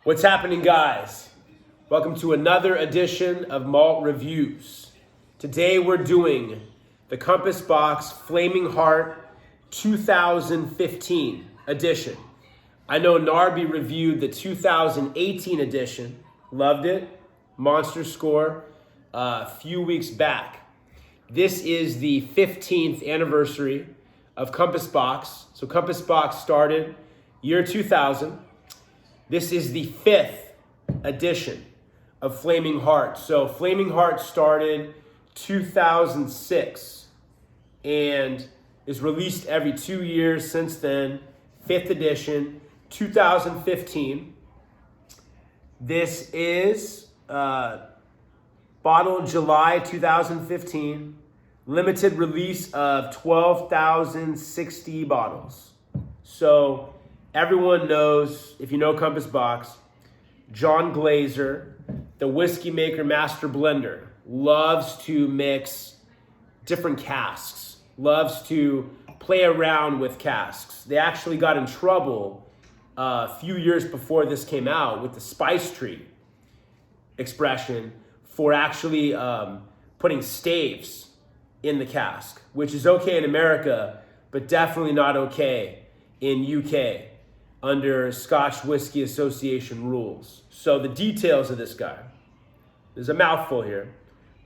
What's happening, guys? Welcome to another edition of Malt Reviews. Today we're doing the Compass Box Flaming Heart 2015 edition. I know Narby reviewed the 2018 edition, loved it, monster score, a few weeks back. This is the 15th anniversary of Compass Box. So Compass Box started year 2000. This is the 5th edition of Flaming Heart. So Flaming Heart started 2006 and is released every 2 years since then. 5th edition, 2015. This is bottled July 2015. Limited release of 12,060 bottles. So everyone knows, if you know Compass Box, John Glazer, the whiskey maker, master blender, loves to mix different casks, loves to play around with casks. They actually got in trouble a few years before this came out with the spice tree expression for actually putting staves in the cask, which is okay in America, but definitely not okay in UK under Scotch Whisky Association rules. So the details of this guy, there's a mouthful here,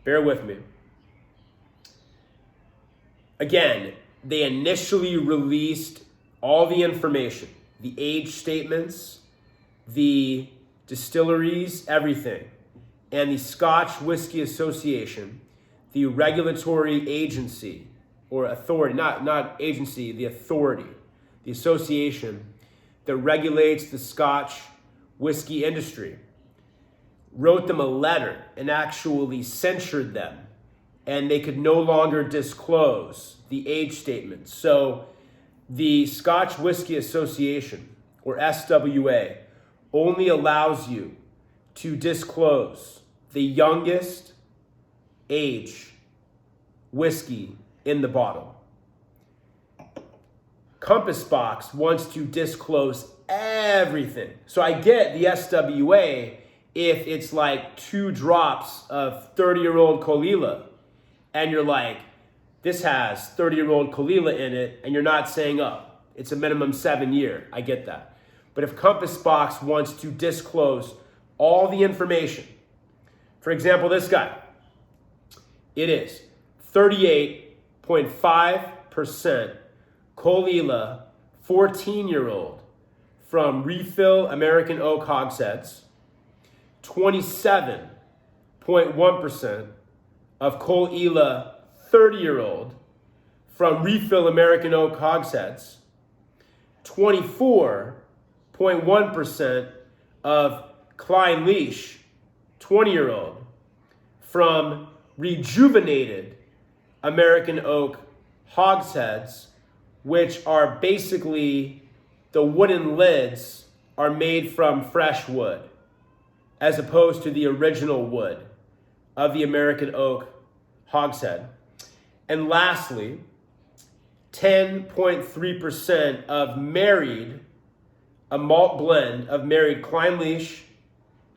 bear with me. Again, they initially released all the information, the age statements, the distilleries, everything. And the Scotch Whisky Association, the regulatory agency or authority, not agency, the authority, the association that regulates the Scotch whiskey industry, wrote them a letter and actually censured them, and they could no longer disclose the age statement. So the Scotch Whisky Association, or SWA, only allows you to disclose the youngest age whiskey in the bottle. Compass Box wants to disclose everything. So I get the SWA if it's like 2 drops of 30-year-old Caol Ila, and you're like, this has 30-year-old Caol Ila in it, and you're not saying, oh, it's a minimum 7 year. I get that. But if Compass Box wants to disclose all the information, for example, this guy, it is 38.5% Caol Ila 14-year-old from refill American oak hogsheads, 27.1% of Caol Ila 30-year-old from refill American oak hogsheads, 24.1% of Klein Leash 20-year-old from rejuvenated American oak hogsheads, which are basically the wooden lids are made from fresh wood as opposed to the original wood of the American oak hogshead. And lastly, 10.3% of married, a malt blend of married Klein Leash,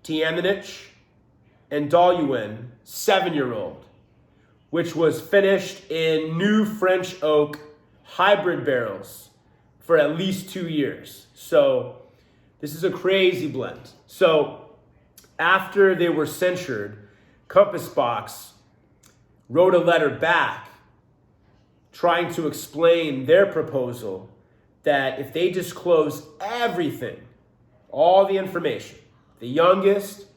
Tiaminich, and Dahlewin 7-year-old, which was finished in new French oak hybrid barrels for at least 2 years. So this is a crazy blend. So after they were censured, Compass Box wrote a letter back trying to explain their proposal that if they disclose everything, all the information, the youngest,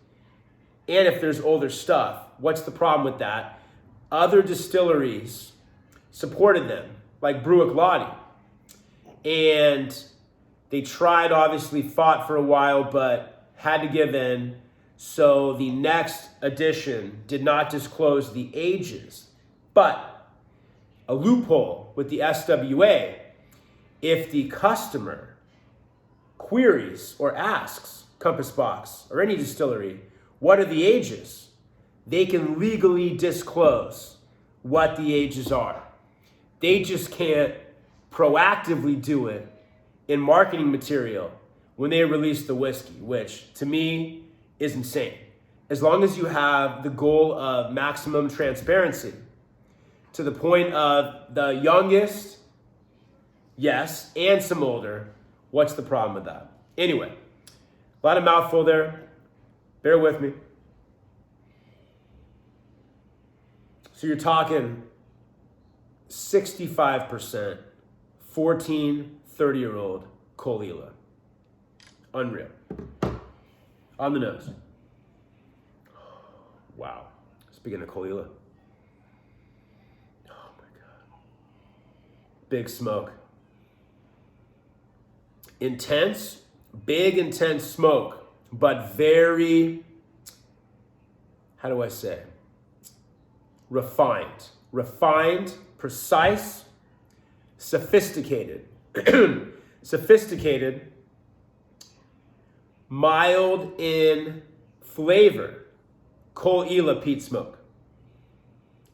and if there's older stuff, what's the problem with that? Other distilleries supported them, like Bruick Lottie. And they tried, obviously fought for a while, but had to give in. So the next edition did not disclose the ages. But a loophole with the SWA, if the customer queries or asks Compass Box or any distillery, what are the ages? They can legally disclose what the ages are. They just can't proactively do it in marketing material when they released the whiskey, which to me is insane. As long as you have the goal of maximum transparency to the point of the youngest, yes, and some older, what's the problem with that? Anyway, a lot of mouthful there. Bear with me. So you're talking 65% 14, 30-year-old Caol Ila. Unreal. On the nose. Wow. Speaking of Caol Ila. Oh my God. Big smoke. Intense, big intense smoke, but very, how do I say? Refined. Refined, precise, sophisticated. Sophisticated, mild in flavor. Caol Ila peat smoke.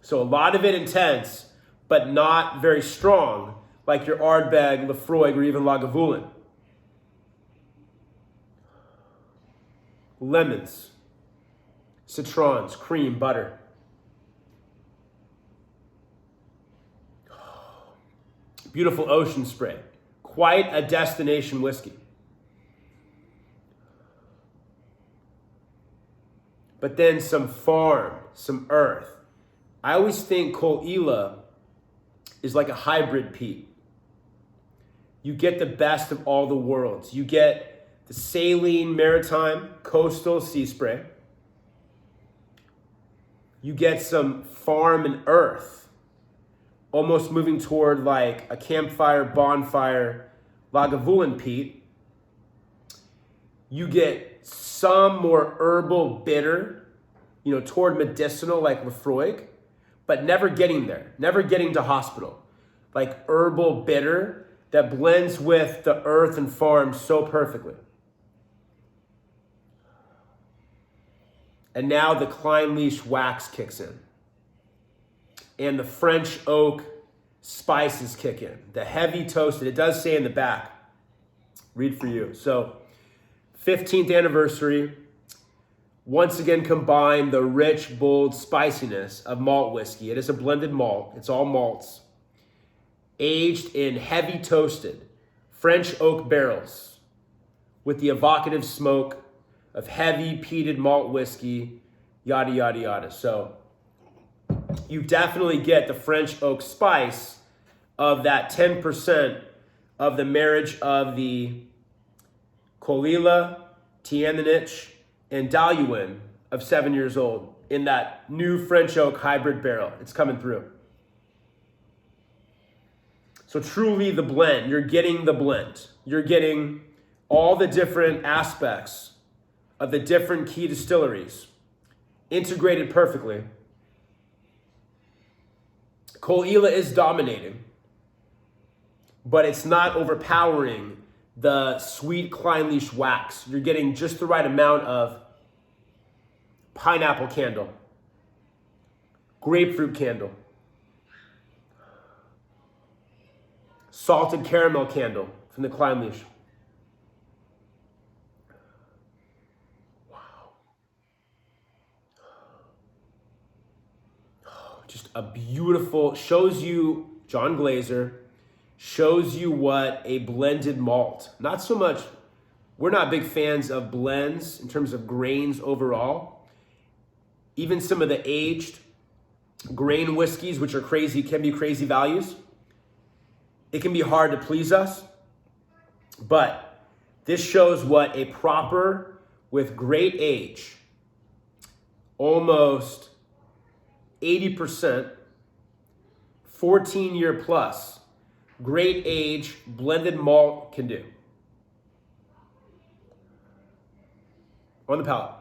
So a lot of it intense, but not very strong, like your Ardbeg, Lafroig, or even Lagavulin. Lemons, citrons, cream, butter. Beautiful ocean spray. Quite a destination whiskey. But then some farm, some earth. I always think Caol Ila is like a hybrid peat. You get the best of all the worlds. You get the saline, maritime, coastal sea spray. You get some farm and earth, almost moving toward like a campfire, bonfire, Lagavulin peat. You get some more herbal bitter, toward medicinal like Lafroig, but never getting there, never getting to hospital. Like herbal bitter that blends with the earth and farm so perfectly. And now the Clynelish wax kicks in. And the French oak spices kick in. The heavy toasted, it does say in the back, read for you. So 15th anniversary, once again combine the rich, bold spiciness of malt whiskey. It is a blended malt. It's all malts. Aged in heavy toasted French oak barrels with the evocative smoke of heavy peated malt whiskey, yada, yada, yada. So you definitely get the French oak spice of that 10% of the marriage of the Caol Ila, Tiaminich, and Daluin of 7 years old in that new French oak hybrid barrel. It's coming through. So truly the blend, you're getting the blend. You're getting all the different aspects of the different key distilleries integrated perfectly. Caol Ila is dominating, but it's not overpowering the sweet Clynelish wax. You're getting just the right amount of pineapple candle, grapefruit candle, salted caramel candle from the Clynelish. Just a beautiful, shows you, John Glazer, shows you what a blended malt, not so much, we're not big fans of blends in terms of grains overall. Even some of the aged grain whiskeys, which are crazy, can be crazy values. It can be hard to please us, but this shows what a proper, with great age, almost 80%, 14-year plus, great age blended malt can do. On the palate.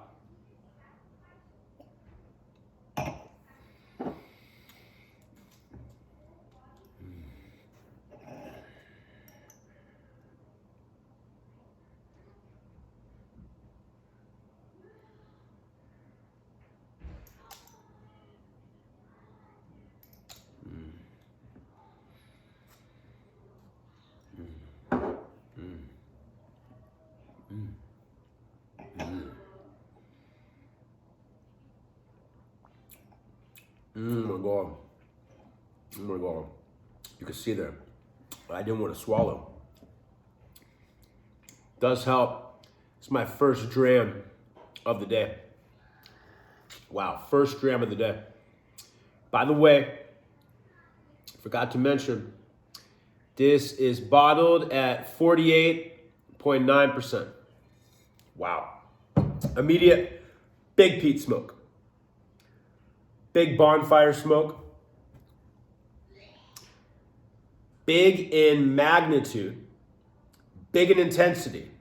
Oh my God. Oh my God. You can see there. I didn't want to swallow. Does help. It's my first dram of the day. Wow, first dram of the day. By the way, forgot to mention, this is bottled at 48.9%. Wow. Immediate big peat smoke. Big bonfire smoke. Big in magnitude. Big in intensity.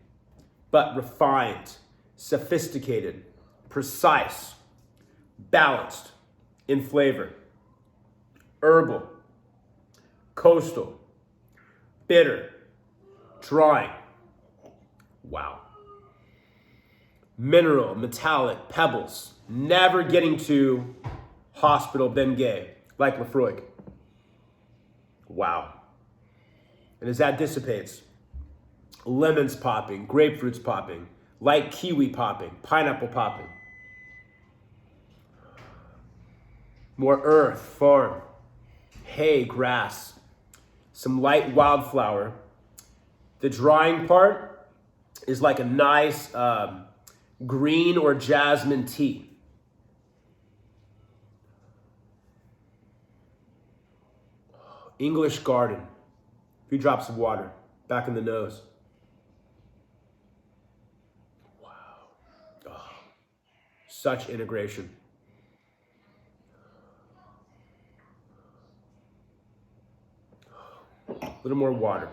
But refined, sophisticated, precise, balanced in flavor. Herbal, coastal, bitter, dry. Wow. Mineral, metallic, pebbles, never getting to hospital Bengay like Lefroy. Wow. And as that dissipates, lemons popping, grapefruits popping, light kiwi popping, pineapple popping. More earth, farm, hay, grass, some light wildflower. The drying part is like a nice green or jasmine tea. English garden. A few drops of water back in the nose. Wow. Oh, such integration. A little more water.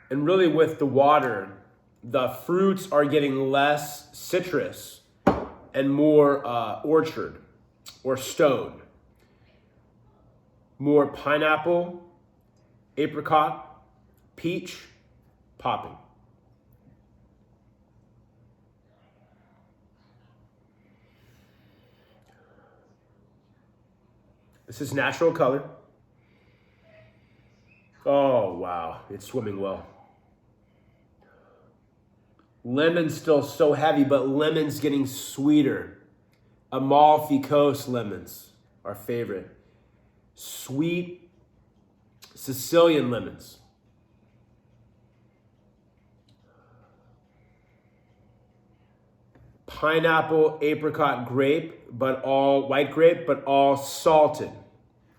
And really with the water, the fruits are getting less citrus and more orchard or stone. More pineapple, apricot, peach, popping. This is natural color. Oh, wow. It's swimming well. Lemon's still so heavy, but lemon's getting sweeter. Amalfi Coast lemons, our favorite. Sweet Sicilian lemons. Pineapple, apricot, grape, but all white grape, but all salted,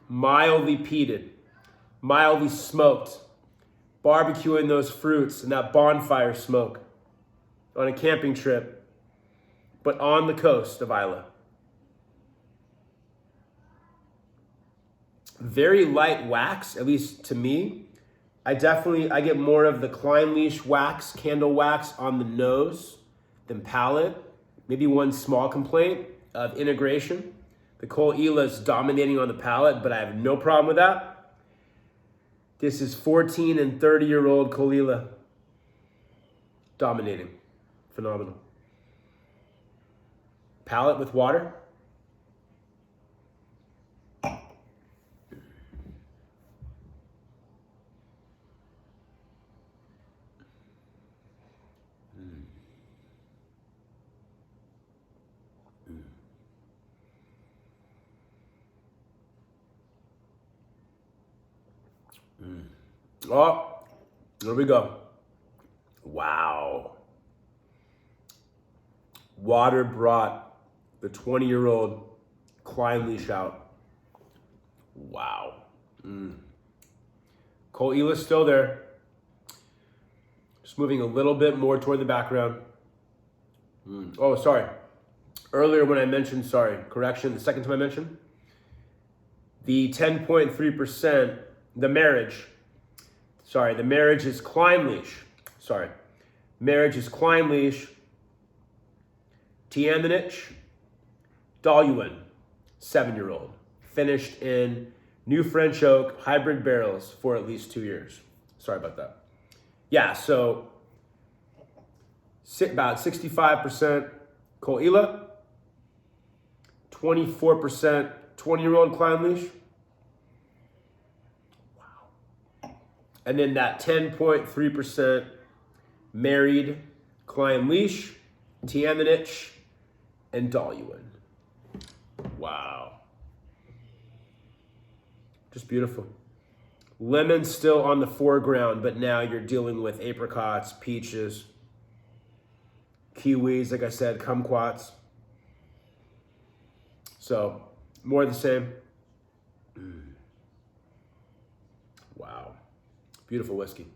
mildly peated, mildly smoked, barbecuing those fruits and that bonfire smoke on a camping trip, but on the coast of Isla. Very light wax, at least to me. I get more of the Klein Leash wax, candle wax on the nose than palate. Maybe one small complaint of integration. The Col Ila is dominating on the palate, but I have no problem with that. This is 14 and 30-year-old Col Ila. Dominating. Phenomenal. Palate with water. Oh, there we go. Wow. Water brought the 20-year-old Klein Leash out. Wow. Col Ila's still there. Just moving a little bit more toward the background. Oh, sorry. Earlier when I mentioned, correction, the second time I mentioned, the 10.3%, the marriage is Klein Leash. Marriage is Klein Leash, Tiaminich, Daluin, 7-year-old. Finished in new French oak hybrid barrels for at least 2 years. Sorry about that. Yeah, so about 65% Col Ila, 24% 20-year-old Klein Leash. And then that 10.3% married Klein Leash, Tiaminich, and Doluin. Wow. Just beautiful. Lemon still on the foreground, but now you're dealing with apricots, peaches, kiwis, like I said, kumquats. So, more of the same. Wow. Beautiful whiskey.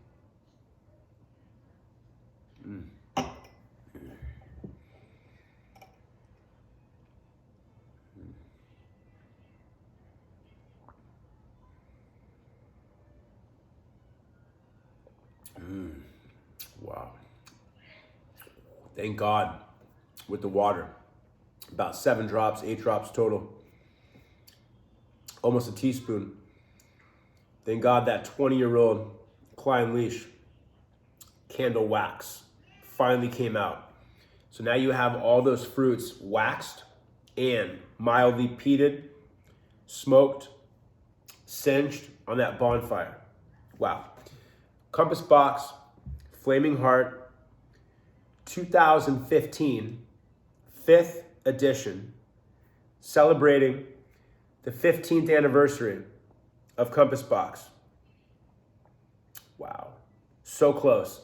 Wow. Thank God with the water. About 7 drops, 8 drops total. Almost a teaspoon. Thank God that 20-year-old Klein Leash candle wax finally came out. So now you have all those fruits waxed and mildly peated, smoked, singed on that bonfire. Wow. Compass Box, Flaming Heart, 2015, 5th edition, celebrating the 15th anniversary of Compass Box. Wow, so close.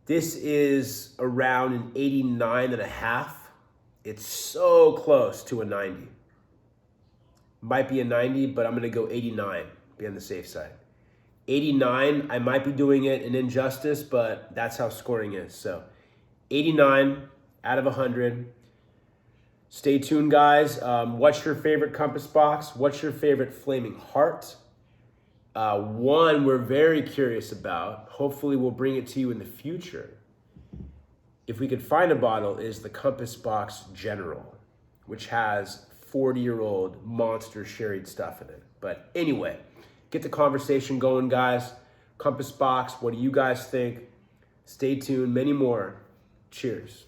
This is around an 89.5. It's so close to a 90. Might be a 90, but I'm gonna go 89, be on the safe side. 89, I might be doing it an injustice, but that's how scoring is. So 89 out of 100. Stay tuned, guys. What's your favorite Compass Box? What's your favorite Flaming Heart? One we're very curious about. Hopefully we'll bring it to you in the future. If we could find a bottle, is the Compass Box General, which has 40-year-old monster sherried stuff in it. But anyway, get the conversation going, guys. Compass Box, what do you guys think? Stay tuned. Many more. Cheers.